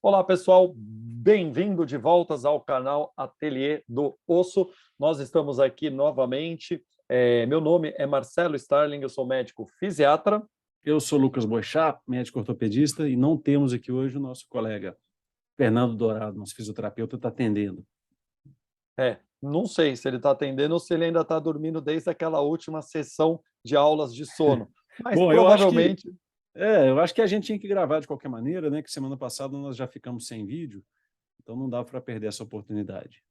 Olá, pessoal, bem-vindo de voltas ao canal Ateliê do Osso. Nós estamos aqui novamente. Meu nome é Marcelo Starling, eu sou médico fisiatra. Eu sou Lucas Boechat, médico ortopedista, e não temos aqui hoje o nosso colega Fernando Dourado, nosso fisioterapeuta, está atendendo. Não sei se ele está atendendo ou se ele ainda está dormindo desde aquela última sessão de aulas de sono, mas Bom, provavelmente. eu acho que a gente tinha que gravar de qualquer maneira, né? Que semana passada nós já ficamos sem vídeo, então não dá para perder essa oportunidade.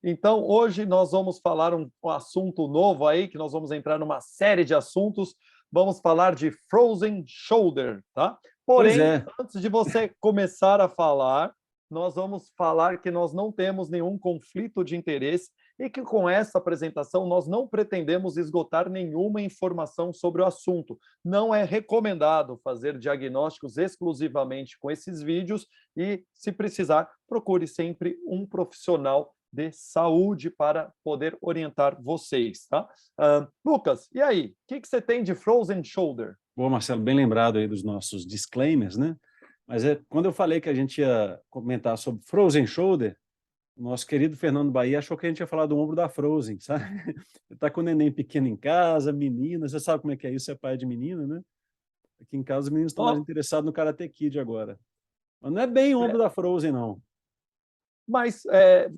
Então, hoje nós vamos falar um assunto novo aí, que nós vamos entrar numa série de assuntos. Vamos falar de frozen shoulder, tá? Pois Porém, é, antes de você começar a falar, nós vamos falar que nós não temos nenhum conflito de interesse e que com essa apresentação nós não pretendemos esgotar nenhuma informação sobre o assunto. Não é recomendado fazer diagnósticos exclusivamente com esses vídeos e, se precisar, procure sempre um profissional de saúde para poder orientar vocês, tá? Lucas, e aí? O que você tem de frozen shoulder? bom, Marcelo, bem lembrado aí dos nossos disclaimers, né? Mas quando eu falei que a gente ia comentar sobre Frozen Shoulder, o nosso querido Fernando Bahia achou que a gente ia falar do ombro da Frozen, sabe? Ele está com o neném pequeno em casa, menina, você sabe como é que é isso, é pai de menina, né? Aqui em casa os meninos estão mais Oh, interessados no Karate Kid agora. Mas não é bem o ombro da Frozen, não. mas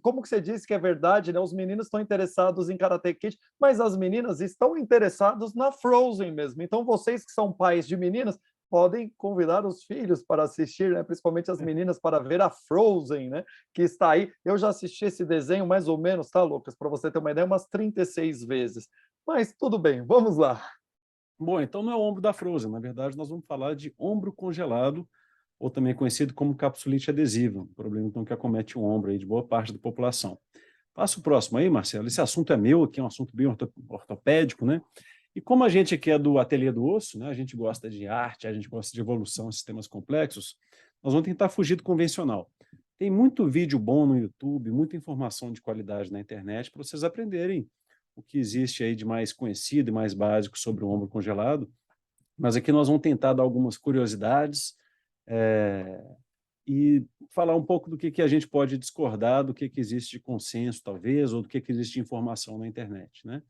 como que você disse que é verdade, né? Os meninos estão interessados em Karate Kid, mas as meninas estão interessadas na Frozen mesmo. Então, vocês que são pais de meninas, podem convidar os filhos para assistir, né? Principalmente as meninas, para ver a Frozen, né? Que está aí. Eu já assisti esse desenho mais ou menos, tá, Lucas? Para você ter uma ideia, umas 36 vezes. Mas tudo bem, vamos lá. Bom, então não é o ombro da Frozen. Na verdade, nós vamos falar de ombro congelado, ou também conhecido como capsulite adesiva, um problema então que acomete o ombro aí de boa parte da população. Passa o próximo aí, Marcelo. Esse assunto é meu, aqui é um assunto bem ortopédico, né? E como a gente aqui é do Ateliê do Osso, né? A gente gosta de arte, a gente gosta de evolução em sistemas complexos, nós vamos tentar fugir do convencional. Tem muito vídeo bom no YouTube, muita informação de qualidade na internet para vocês aprenderem o que existe aí de mais conhecido e mais básico sobre o ombro congelado, mas aqui nós vamos tentar dar algumas curiosidades é, e falar um pouco do que a gente pode discordar, do que existe de consenso, talvez, ou do que existe de informação na internet, né?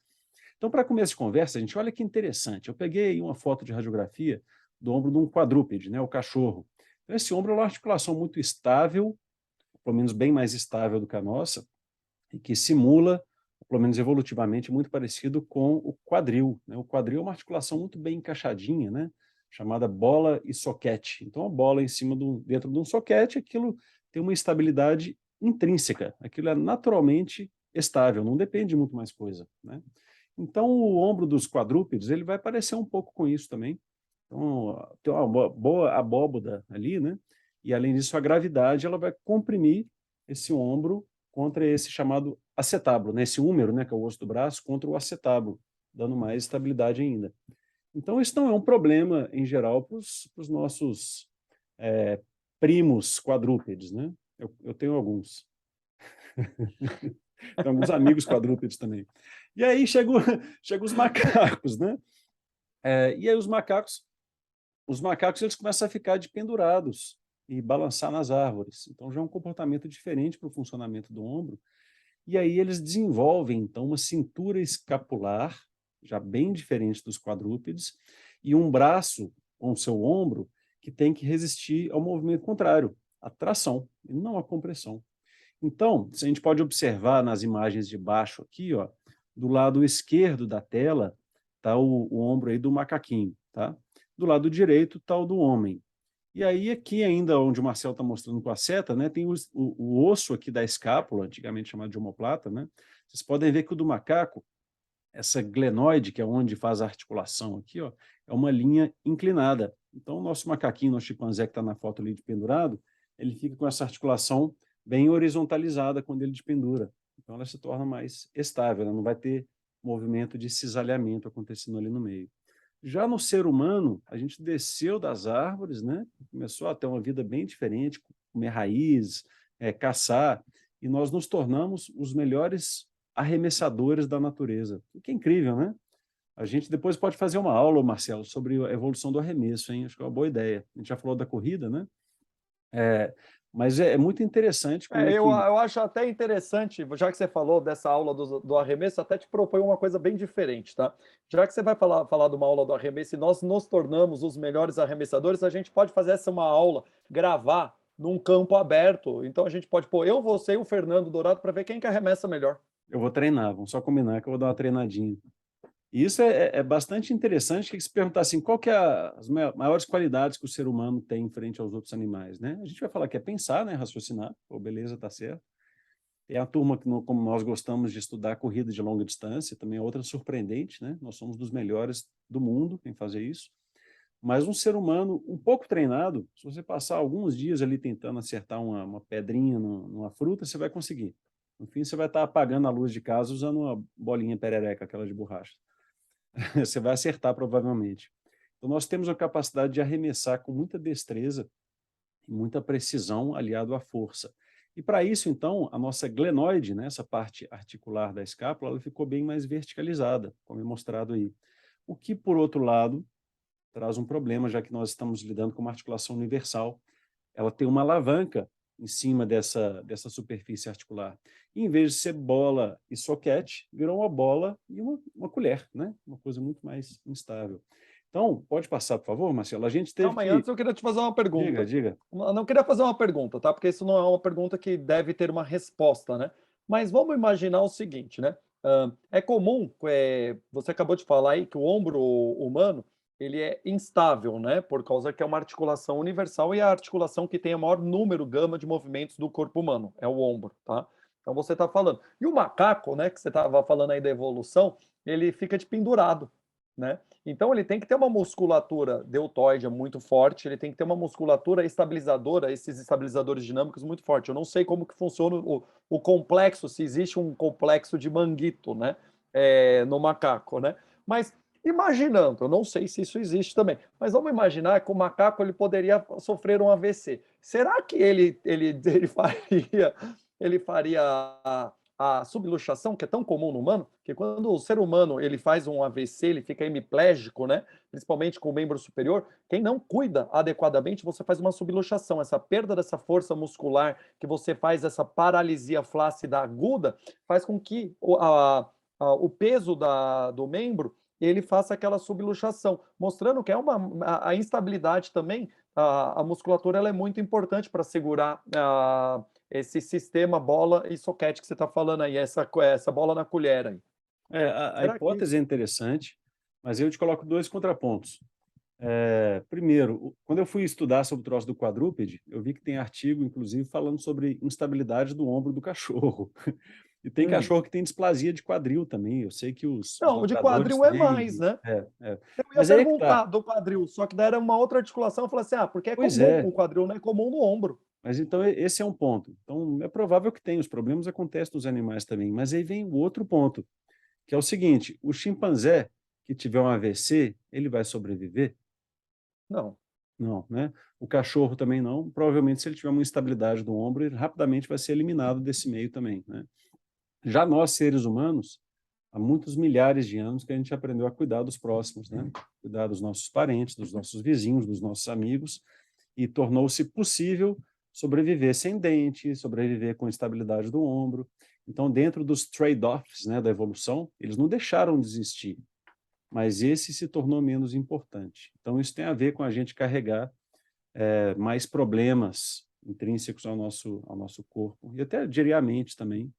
Então, para começo de conversa, gente, olha que interessante. Eu peguei uma foto de radiografia do ombro de um quadrúpede, né, o cachorro. Então, esse ombro é uma articulação muito estável, pelo menos bem mais estável do que a nossa, e que simula, pelo menos evolutivamente, muito parecido com o quadril, né? O quadril é uma articulação muito bem encaixadinha, né? Chamada bola e soquete. Então, a bola em cima dentro de um soquete, aquilo tem uma estabilidade intrínseca, aquilo é naturalmente estável, não depende de muito mais coisa, né? Então, o ombro dos quadrúpedes, ele vai parecer um pouco com isso também. Então, tem uma boa abóboda ali, né? E, além disso, a gravidade, ela vai comprimir esse ombro contra esse chamado acetábulo, né? Esse húmero, né, que é o osso do braço, contra o acetábulo, dando mais estabilidade ainda. Então, isso não é um problema, em geral, para os nossos é, primos quadrúpedes, né? Eu tenho alguns. Tenho alguns amigos quadrúpedes também. E aí chegam os macacos, né? E aí os macacos eles começam a ficar de pendurados e balançar nas árvores. Então já é um comportamento diferente para o funcionamento do ombro. E aí eles desenvolvem, então, uma cintura escapular, já bem diferente dos quadrúpedes, e um braço com o seu ombro que tem que resistir ao movimento contrário, a tração, e não a compressão. Então, se a gente pode observar nas imagens de baixo aqui, ó, do lado esquerdo da tela está o ombro aí do macaquinho, tá? Do lado direito está o do homem. E aí aqui ainda, onde o Marcel está mostrando com a seta, né, tem o osso aqui da escápula, antigamente chamado de omoplata, né? Vocês podem ver que o do macaco, essa glenoide, que é onde faz a articulação aqui, ó, é uma linha inclinada. Então, o nosso macaquinho, nosso chimpanzé que está na foto ali de pendurado, ele fica com essa articulação bem horizontalizada quando ele despendura. Então, ela se torna mais estável, ela não vai ter movimento de cisalhamento acontecendo ali no meio. Já no ser humano, a gente desceu das árvores, né? Começou a ter uma vida bem diferente, comer raiz, caçar, e nós nos tornamos os melhores arremessadores da natureza. O que é incrível, né? A gente depois pode fazer uma aula, Marcelo, sobre a evolução do arremesso, hein? Acho que é uma boa ideia. A gente já falou da corrida, né? É, mas é muito interessante como é que... Eu acho até interessante, já que você falou dessa aula do arremesso, até te proponho uma coisa bem diferente, tá? Já que você vai falar de uma aula do arremesso e nós nos tornamos os melhores arremessadores, a gente pode fazer essa uma aula, gravar num campo aberto. Então a gente pode pôr eu, você e o Fernando Dourado para ver quem que arremessa melhor. Eu vou treinar, vamos só combinar que eu vou dar uma treinadinha. E isso é bastante interessante, que se perguntar assim, qual que é as maiores qualidades que o ser humano tem em frente aos outros animais, né? A gente vai falar que é pensar, né? Raciocinar, pô, beleza, tá certo. É a turma que, como nós gostamos de estudar corrida de longa distância, também é outra surpreendente, né? Nós somos dos melhores do mundo em fazer isso. Mas um ser humano um pouco treinado, se você passar alguns dias ali tentando acertar uma pedrinha numa fruta, você vai conseguir. No fim, você vai estar apagando a luz de casa usando uma bolinha perereca, aquela de borracha. Você vai acertar provavelmente. Então, nós temos a capacidade de arremessar com muita destreza e muita precisão aliado à força. E para isso, então, a nossa glenoide, né, essa parte articular da escápula, ela ficou bem mais verticalizada, como é mostrado aí. O que, por outro lado, traz um problema, já que nós estamos lidando com uma articulação universal. Ela tem uma alavanca em cima dessa superfície articular. E, em vez de ser bola e soquete, virou uma bola e uma colher, né? Uma coisa muito mais instável. Então, pode passar, por favor, Marcelo? A gente teve Calma aí, que... antes eu queria te fazer uma Diga, pergunta. diga. Eu não queria fazer uma pergunta, tá? Porque isso não é uma pergunta que deve ter uma resposta, né? Mas vamos imaginar o seguinte, né? É comum, você acabou de falar aí que o ombro humano ele é instável, né? Por causa que é uma articulação universal e é a articulação que tem o maior número, gama de movimentos do corpo humano, é o ombro, tá? Então você está falando. E o macaco, né? Que você estava falando aí da evolução, ele fica de pendurado, né? Então ele tem que ter uma musculatura deltoide muito forte, ele tem que ter uma musculatura estabilizadora, esses estabilizadores dinâmicos muito forte. Eu não sei como que funciona o complexo, se existe um complexo de Manguito, né, no macaco, né? Mas imaginando, eu não sei se isso existe também, mas vamos imaginar que o macaco ele poderia sofrer um AVC. Será que ele faria a subluxação, que é tão comum no humano, que quando o ser humano ele faz um AVC, ele fica hemiplégico, né? Principalmente com o membro superior, quem não cuida adequadamente, você faz uma subluxação, essa perda dessa força muscular, que você faz essa paralisia flácida aguda, faz com que o peso do membro ele faça aquela subluxação, mostrando que é a instabilidade também, a musculatura ela é muito importante para segurar esse sistema bola e soquete que você está falando aí, essa bola na colher aí. A Será que hipótese é interessante, mas eu te coloco dois contrapontos. Primeiro, quando eu fui estudar sobre o troço do quadrúpede, eu vi que tem artigo, inclusive, falando sobre instabilidade do ombro do cachorro. E tem hum. cachorro que tem displasia de quadril também. Eu sei que os Não, o de lutadores quadril é têm. mais, né? É. Eu ia Mas aí é que tá. perguntar do quadril, só que daí era uma outra articulação. Eu falei assim: porque é Pois comum, é. o quadril não é comum no ombro. Mas então esse é um ponto. Então é provável que tenha. Os problemas acontecem nos animais também. Mas aí vem o outro ponto, que é o seguinte: o chimpanzé que tiver um AVC, ele vai sobreviver? Não. Não, né? O cachorro também não. Provavelmente, se ele tiver uma instabilidade do ombro, ele rapidamente vai ser eliminado desse meio também, né? Já nós, seres humanos, há muitos milhares de anos que a gente aprendeu a cuidar dos próximos, né? Cuidar dos nossos parentes, dos nossos vizinhos, dos nossos amigos, e tornou-se possível sobreviver sem dente, sobreviver com estabilidade do ombro. Então, dentro dos trade-offs, né, da evolução, eles não deixaram de existir, mas esse se tornou menos importante. Então, isso tem a ver com a gente carregar mais problemas intrínsecos ao nosso corpo, e até diariamente também.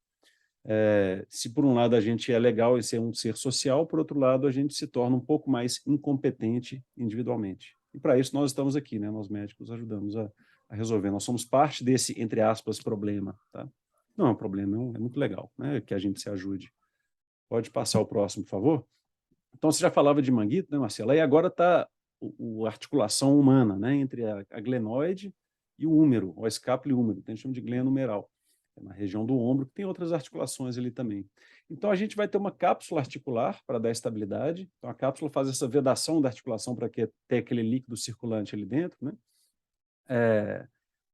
Se por um lado a gente é legal e ser um ser social, por outro lado a gente se torna um pouco mais incompetente individualmente. E para isso nós estamos aqui, né? Nós médicos ajudamos a resolver. Nós somos parte desse, entre aspas, problema, tá? Não é um problema, é muito legal, né? Que a gente se ajude. Pode passar o próximo, por favor? Então, você já falava de manguito, né, Marcela? E agora está a articulação humana, né, entre a glenoide e o húmero, o escápulo e o húmero, que a gente chama de glena humeral, é na região do ombro, que tem outras articulações ali também. Então, a gente vai ter uma cápsula articular para dar estabilidade. Então, a cápsula faz essa vedação da articulação para ter aquele líquido circulante ali dentro, né?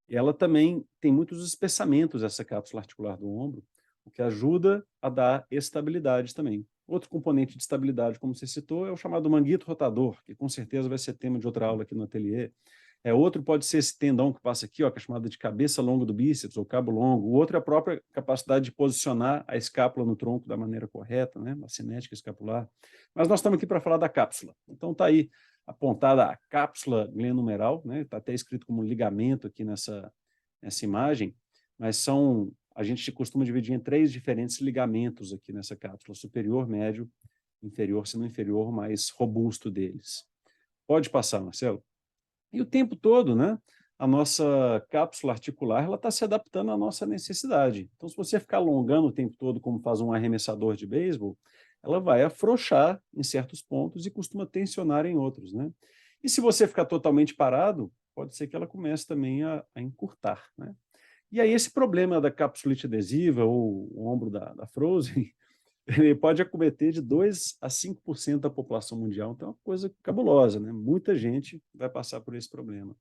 E ela também tem muitos espessamentos, essa cápsula articular do ombro, o que ajuda a dar estabilidade também. Outro componente de estabilidade, como você citou, é o chamado manguito rotador, que com certeza vai ser tema de outra aula aqui no ateliê. Outro pode ser esse tendão que passa aqui, ó, que é chamado de cabeça longa do bíceps, ou cabo longo. O outro é a própria capacidade de posicionar a escápula no tronco da maneira correta, né? A cinética escapular. Mas nós estamos aqui para falar da cápsula. Então está aí apontada a cápsula glenohumeral, né? Está até escrito como ligamento aqui nessa imagem, mas a gente costuma dividir em 3 diferentes ligamentos aqui nessa cápsula: superior, médio, inferior, se não inferior, o mais robusto deles. Pode passar, Marcelo. E o tempo todo, né, a nossa cápsula articular ela está se adaptando à nossa necessidade. Então, se você ficar alongando o tempo todo, como faz um arremessador de beisebol, ela vai afrouxar em certos pontos e costuma tensionar em outros, né? E se você ficar totalmente parado, pode ser que ela comece também a encurtar, né? E aí esse problema da capsulite adesiva ou o ombro da Frozen, ele pode acometer de 2 a 5% da população mundial, então é uma coisa cabulosa, né? Muita gente vai passar por esse problema.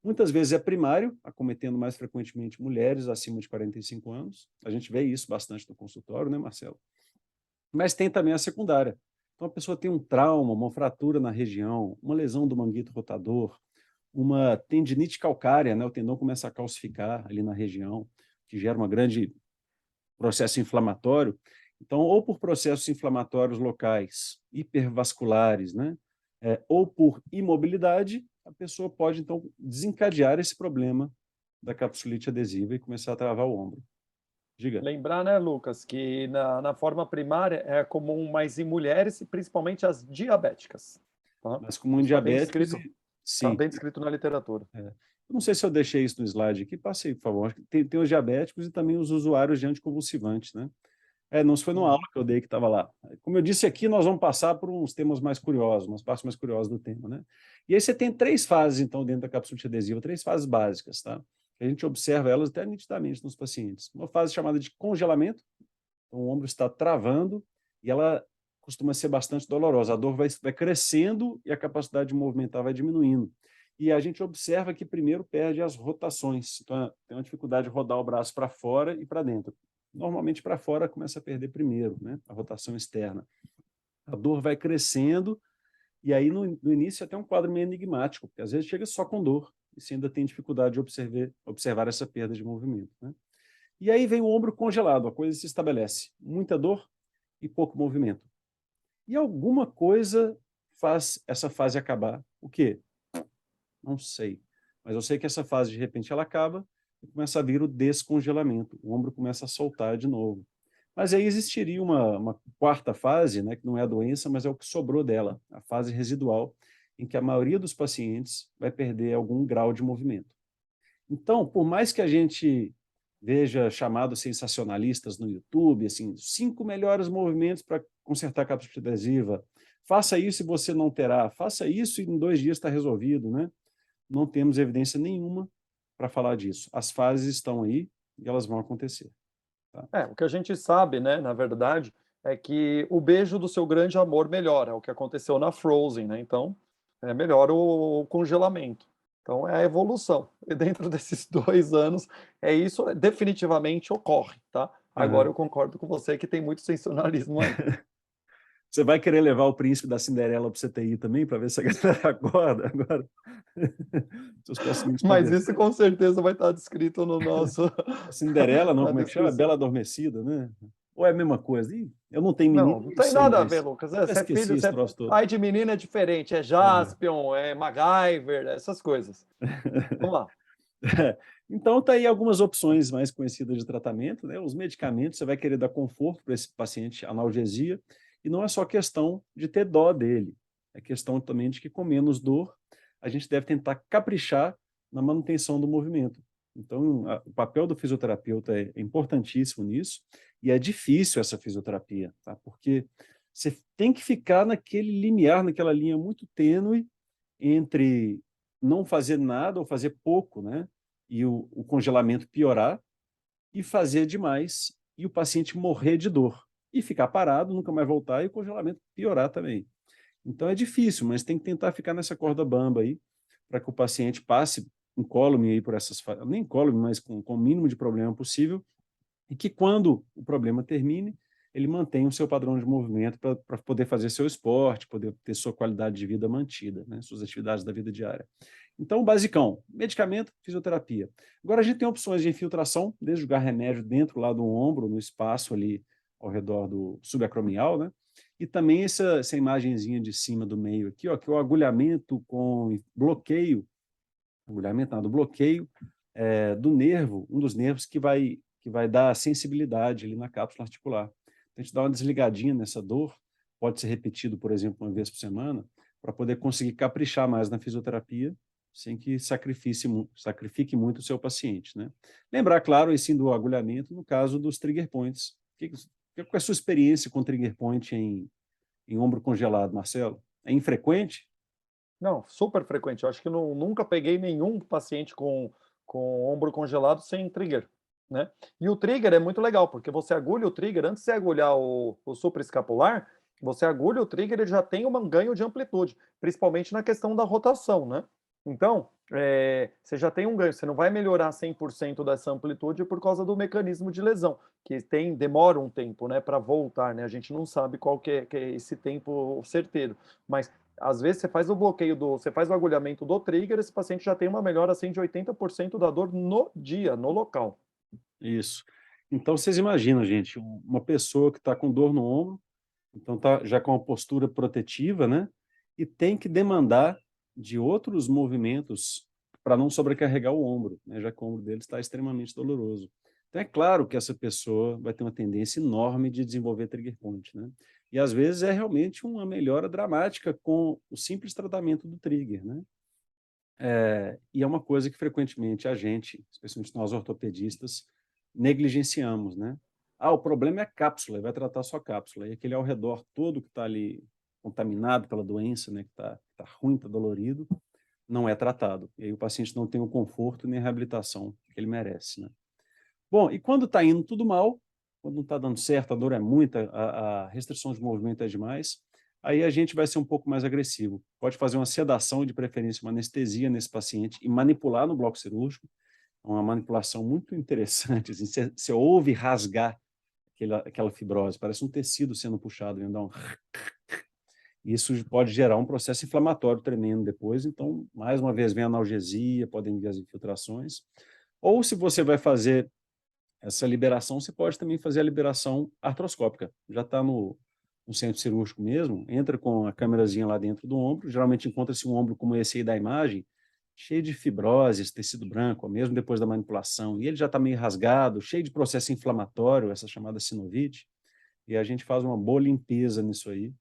Muitas vezes é primário, acometendo mais frequentemente mulheres acima de 45 anos. A gente vê isso bastante no consultório, né, Marcelo? Mas tem também a secundária. Então a pessoa tem um trauma, uma fratura na região, uma lesão do manguito rotador, uma tendinite calcária, né? O tendão começa a calcificar ali na região, que gera um grande processo inflamatório. Então, ou por processos inflamatórios locais, hipervasculares, né? Ou por imobilidade, a pessoa pode, então, desencadear esse problema da capsulite adesiva e começar a travar o ombro. Diga. Lembrar, né, Lucas, que na forma primária é comum mais em mulheres e principalmente as diabéticas. Tá? Mas como em Isso está bem diabéticos, descrito, tá sim. bem descrito na literatura. Eu não sei se eu deixei isso no slide aqui, passei, por favor. Tem os diabéticos e também os usuários de anticonvulsivantes, né? Não, se foi numa aula que eu dei que estava lá. Como eu disse aqui, nós vamos passar por uns temas mais curiosos, umas partes mais curiosas do tema, né? E aí você tem 3 fases, então, dentro da capsulite adesiva, 3 fases básicas, tá? A gente observa elas até nitidamente nos pacientes. Uma fase chamada de congelamento, então o ombro está travando e ela costuma ser bastante dolorosa. A dor vai crescendo e a capacidade de movimentar vai diminuindo. E a gente observa que primeiro perde as rotações. Então, tem uma dificuldade de rodar o braço para fora e para dentro. Normalmente para fora começa a perder primeiro, né? A rotação externa. A dor vai crescendo e aí no início até um quadro meio enigmático, porque às vezes chega só com dor e você ainda tem dificuldade de observar essa perda de movimento, né? E aí vem o ombro congelado, a coisa se estabelece. Muita dor e pouco movimento. E alguma coisa faz essa fase acabar. O quê? Não sei. Mas eu sei que essa fase, de repente, ela acaba e começa a vir o descongelamento. O ombro começa a soltar de novo. Mas aí existiria uma quarta fase, né, que não é a doença, mas é o que sobrou dela, a fase residual, em que a maioria dos pacientes vai perder algum grau de movimento. Então, por mais que a gente veja chamados sensacionalistas no YouTube, assim, 5 melhores movimentos para consertar a capsulite adesiva, faça isso e você não terá, faça isso e em 2 dias está resolvido, né? Não temos evidência nenhuma para falar disso. As fases estão aí e elas vão acontecer. Tá? O que a gente sabe, né, na verdade, é que o beijo do seu grande amor melhora, é o que aconteceu na Frozen, né? Então, melhora o congelamento. Então, é a evolução. E dentro desses 2 anos, isso definitivamente ocorre, tá? Agora eu concordo com você que tem muito sensacionalismo aí. Você vai querer levar o príncipe da Cinderela para o CTI também, para ver se a galera acorda agora? Seus pacientes Mas conversam. isso com certeza vai estar descrito no nosso A Cinderela, não, na como é que chama? Bela descrição. Adormecida, né? Ou é a mesma coisa? Ih, eu não tenho menino, Não não tem sei nada a ver, mais. Lucas. Até Você é esqueci filho, esse você troço todo. pai de menina é diferente, é É. Jaspion, é MacGyver, essas coisas. Vamos lá. Então, tá aí algumas opções mais conhecidas de tratamento, né? Os medicamentos, você vai querer dar conforto para esse paciente, analgesia, e não é só questão de ter dó dele, é questão também de que com menos dor, a gente deve tentar caprichar na manutenção do movimento. Então, o papel do fisioterapeuta é importantíssimo nisso, e é difícil essa fisioterapia, tá? Porque você tem que ficar naquele limiar, naquela linha muito tênue entre não fazer nada ou fazer pouco, né? E o congelamento piorar, e fazer demais e o paciente morrer de dor. E ficar parado, nunca mais voltar e o congelamento piorar também. Então é difícil, mas tem que tentar ficar nessa corda bamba aí, para que o paciente passe incólume aí por essas fases, nem incólume, mas com o mínimo de problema possível, e que quando o problema termine, ele mantém o seu padrão de movimento para poder fazer seu esporte, poder ter sua qualidade de vida mantida, né? Suas atividades da vida diária. Então, basicão, medicamento, fisioterapia. Agora a gente tem opções de infiltração, desde jogar remédio dentro lá do ombro, no espaço ali ao redor do subacromial, né? E também essa imagenzinha de cima do meio aqui, ó, que é o agulhamento com bloqueio, agulhamento nada, bloqueio do nervo, um dos nervos que vai dar sensibilidade ali na cápsula articular. Então, a gente dá uma desligadinha nessa dor, pode ser repetido, por exemplo, uma vez por semana, para poder conseguir caprichar mais na fisioterapia, sem que sacrifique muito o seu paciente, né? Lembrar, claro, esse do agulhamento no caso dos trigger points. Qual é a sua experiência com trigger point em ombro congelado, Marcelo? É infrequente? Não, super frequente. Eu acho que nunca peguei nenhum paciente com ombro congelado sem trigger, né? E o trigger é muito legal, porque você agulha o trigger, antes de você agulhar o supraescapular, você agulha o trigger, ele já tem um ganho de amplitude, principalmente na questão da rotação, né? Então, você já tem um ganho, você não vai melhorar 100% dessa amplitude por causa do mecanismo de lesão, que demora um tempo, né, para voltar, né? A gente não sabe qual que é esse tempo certeiro, mas às vezes você faz o bloqueio você faz o agulhamento do trigger, esse paciente já tem uma melhora assim de 80% da dor no dia, no local. Isso. Então, vocês imaginam, gente, uma pessoa que está com dor no ombro, então está já com uma postura protetiva, né? E tem que demandar de outros movimentos para não sobrecarregar o ombro, né? Já que o ombro dele está extremamente doloroso. Então, é claro que essa pessoa vai ter uma tendência enorme de desenvolver trigger point, né? E às vezes é realmente uma melhora dramática com o simples tratamento do trigger, né? E é uma coisa que frequentemente a gente, especialmente nós ortopedistas, negligenciamos, né? Ah, o problema é a cápsula, vai tratar só a cápsula. E aquele ao redor todo que está ali contaminado pela doença, né, que tá ruim, está dolorido, não é tratado. E aí o paciente não tem o conforto nem a reabilitação que ele merece, né? Bom, e quando está indo tudo mal, quando não está dando certo, a dor é muita, a restrição de movimento é demais, aí a gente vai ser um pouco mais agressivo. Pode fazer uma sedação, de preferência uma anestesia nesse paciente e manipular no bloco cirúrgico. É uma manipulação muito interessante. Assim, você ouve rasgar aquela fibrose, parece um tecido sendo puxado, né? Isso pode gerar um processo inflamatório tremendo depois. Então, mais uma vez, vem a analgesia, podem vir as infiltrações. Ou se você vai fazer essa liberação, você pode também fazer a liberação artroscópica. Já está no centro cirúrgico mesmo, entra com a câmerazinha lá dentro do ombro, geralmente encontra-se um ombro como esse aí da imagem, cheio de fibroses, tecido branco, mesmo depois da manipulação, e ele já está meio rasgado, cheio de processo inflamatório, essa chamada sinovite, e a gente faz uma boa limpeza nisso aí,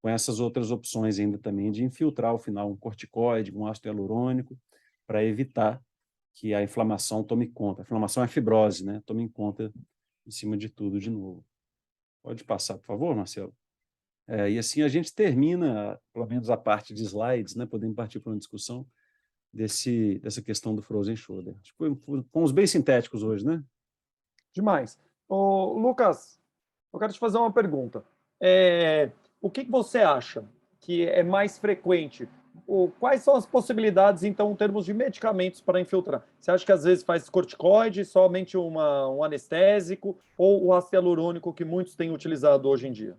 com essas outras opções ainda também de infiltrar ao final um corticoide, um ácido hialurônico, para evitar que a inflamação tome conta. A inflamação é fibrose, né? Tome em conta em cima de tudo de novo. Pode passar, por favor, Marcelo? E assim a gente termina, pelo menos a parte de slides, né? Podemos partir para uma discussão dessa questão do frozen shoulder. Fomos bem sintéticos hoje, né? Demais. Ô, Lucas, eu quero te fazer uma pergunta. O que você acha que é mais frequente? Quais são as possibilidades, então, em termos de medicamentos para infiltrar? Você acha que às vezes faz corticoide, somente um anestésico, ou o ácido hialurônico que muitos têm utilizado hoje em dia?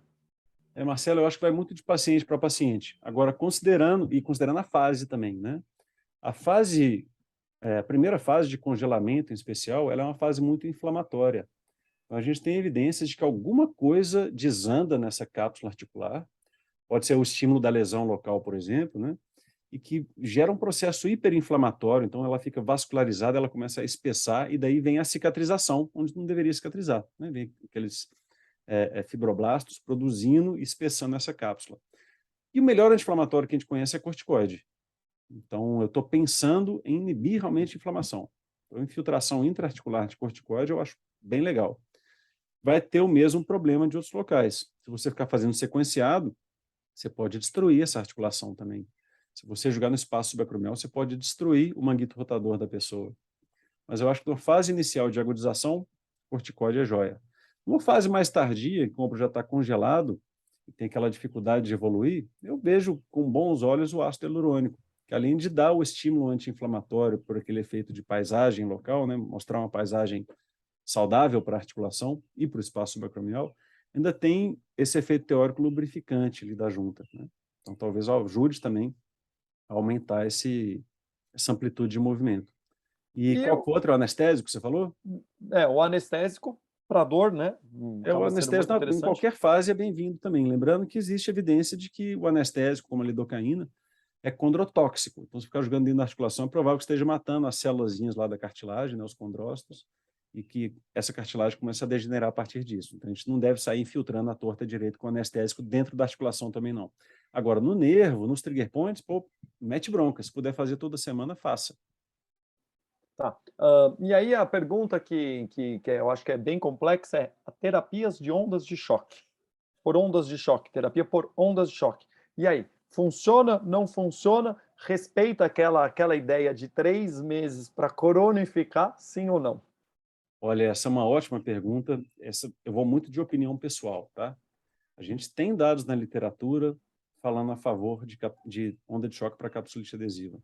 Marcelo, eu acho que vai muito de paciente para paciente. Agora, considerando a fase também, né? A primeira fase de congelamento, em especial, ela é uma fase muito inflamatória. Então, a gente tem evidências de que alguma coisa desanda nessa cápsula articular, pode ser o estímulo da lesão local, por exemplo, né? E que gera um processo hiperinflamatório, então ela fica vascularizada, ela começa a espessar, e daí vem a cicatrização, onde não deveria cicatrizar, né? Vem aqueles fibroblastos produzindo e espessando essa cápsula. E o melhor anti-inflamatório que a gente conhece é corticoide. Então, eu estou pensando em inibir realmente a inflamação. Então, infiltração intraarticular de corticoide eu acho bem legal. Vai ter o mesmo problema de outros locais. Se você ficar fazendo sequenciado, você pode destruir essa articulação também. Se você jogar no espaço subacromial, você pode destruir o manguito rotador da pessoa. Mas eu acho que na fase inicial de agudização, corticoide é joia. Numa fase mais tardia, que o ombro já está congelado e tem aquela dificuldade de evoluir, eu vejo com bons olhos o ácido hialurônico, que além de dar o estímulo anti-inflamatório por aquele efeito de paisagem local, né, mostrar uma paisagem saudável para a articulação e para o espaço subacromial, ainda tem esse efeito teórico lubrificante ali da junta, né? Então, talvez ajude também a aumentar essa amplitude de movimento. E E qual que é o outro anestésico que você falou? o anestésico para dor, né? O Acaba sendo muito anestésico, em interessante. qualquer fase, é bem-vindo também. Lembrando que existe evidência de que o anestésico, como a lidocaína, é condrotóxico. Então, se ficar jogando dentro da articulação, é provável que esteja matando as célulazinhas lá da cartilagem, né, os condrócitos, e que essa cartilagem começa a degenerar a partir disso. Então, a gente não deve sair infiltrando a torta direito com anestésico dentro da articulação também, não. Agora, no nervo, nos trigger points, pô, mete bronca. Se puder fazer toda semana, faça. Tá. E aí a pergunta que eu acho que é bem complexa é a terapias de ondas de choque. Por ondas de choque, terapia por ondas de choque. E aí, funciona, não funciona? Respeita aquela ideia de 3 meses para cronificar, sim ou não? Olha, essa é uma ótima pergunta. Eu vou muito de opinião pessoal, tá? A gente tem dados na literatura falando a favor de onda de choque para capsulite adesiva.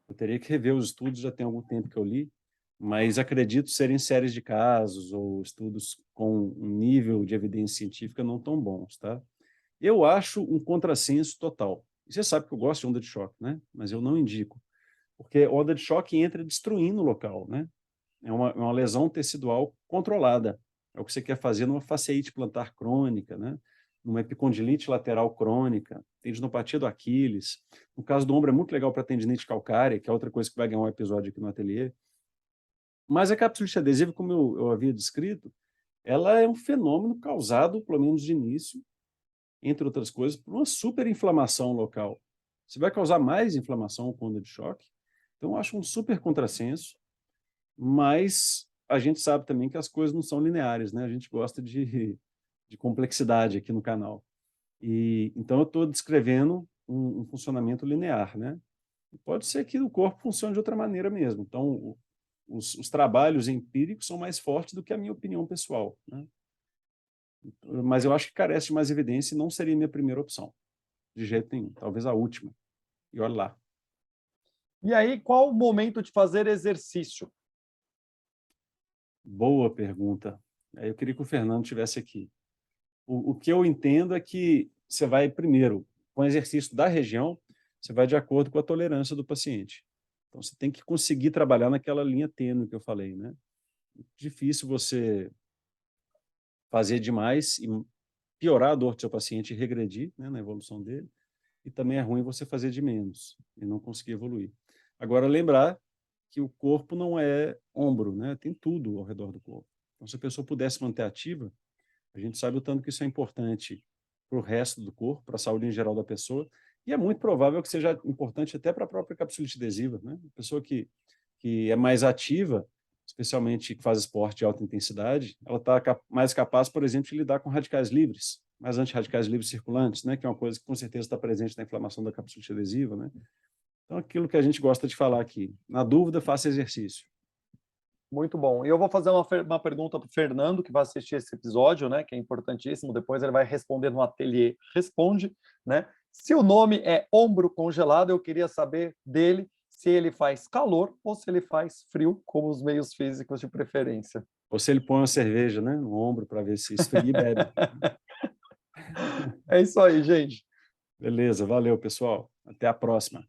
Eu teria que rever os estudos, já tem algum tempo que eu li, mas acredito serem séries de casos ou estudos com um nível de evidência científica não tão bons, tá? Eu acho um contrassenso total. E você sabe que eu gosto de onda de choque, né? Mas eu não indico, porque onda de choque entra destruindo o local, né? É uma lesão tecidual controlada. É o que você quer fazer numa fasciite plantar crônica, né? Numa epicondilite lateral crônica, tendinopatia do Aquiles. No caso do ombro, é muito legal para tendinite calcária, que é outra coisa que vai ganhar um episódio aqui no ateliê. Mas a capsulite adesiva, como eu havia descrito, ela é um fenômeno causado, pelo menos de início, entre outras coisas, por uma superinflamação local. Você vai causar mais inflamação com onda de choque. Então, eu acho um super contrassenso, mas a gente sabe também que as coisas não são lineares, né? A gente gosta de complexidade aqui no canal. E então eu estou descrevendo um funcionamento linear, né? E pode ser que o corpo funcione de outra maneira mesmo. Então, os trabalhos empíricos são mais fortes do que a minha opinião pessoal, né? Mas eu acho que carece de mais evidência e não seria minha primeira opção, de jeito nenhum. Talvez a última. E olha lá. E aí, qual o momento de fazer exercício? Boa pergunta. Eu queria que o Fernando estivesse aqui. O que eu entendo é que você vai, primeiro, com o exercício da região, você vai de acordo com a tolerância do paciente. Então, você tem que conseguir trabalhar naquela linha tênue que eu falei, né? Difícil você fazer demais e piorar a dor do seu paciente e regredir, né, na evolução dele. E também é ruim você fazer de menos e não conseguir evoluir. Agora, lembrar que o corpo não é ombro, né? Tem tudo ao redor do corpo. Então, se a pessoa pudesse manter ativa, a gente sabe o tanto que isso é importante para o resto do corpo, para a saúde em geral da pessoa, e é muito provável que seja importante até para a própria capsulite adesiva, né? A pessoa que é mais ativa, especialmente que faz esporte de alta intensidade, ela está mais capaz, por exemplo, de lidar com radicais livres, mais antirradicais livres circulantes, né? Que é uma coisa que com certeza está presente na inflamação da capsulite adesiva, né? Então, aquilo que a gente gosta de falar aqui, na dúvida, faça exercício. Muito bom. E eu vou fazer uma pergunta para o Fernando, que vai assistir esse episódio, né, que é importantíssimo. Depois ele vai responder no ateliê Responde, né? Se o nome é ombro congelado, eu queria saber dele se ele faz calor ou se ele faz frio, como os meios físicos de preferência. Ou se ele põe uma cerveja, né, no ombro para ver se esfria e bebe. É isso aí, gente. Beleza, valeu, pessoal. Até a próxima.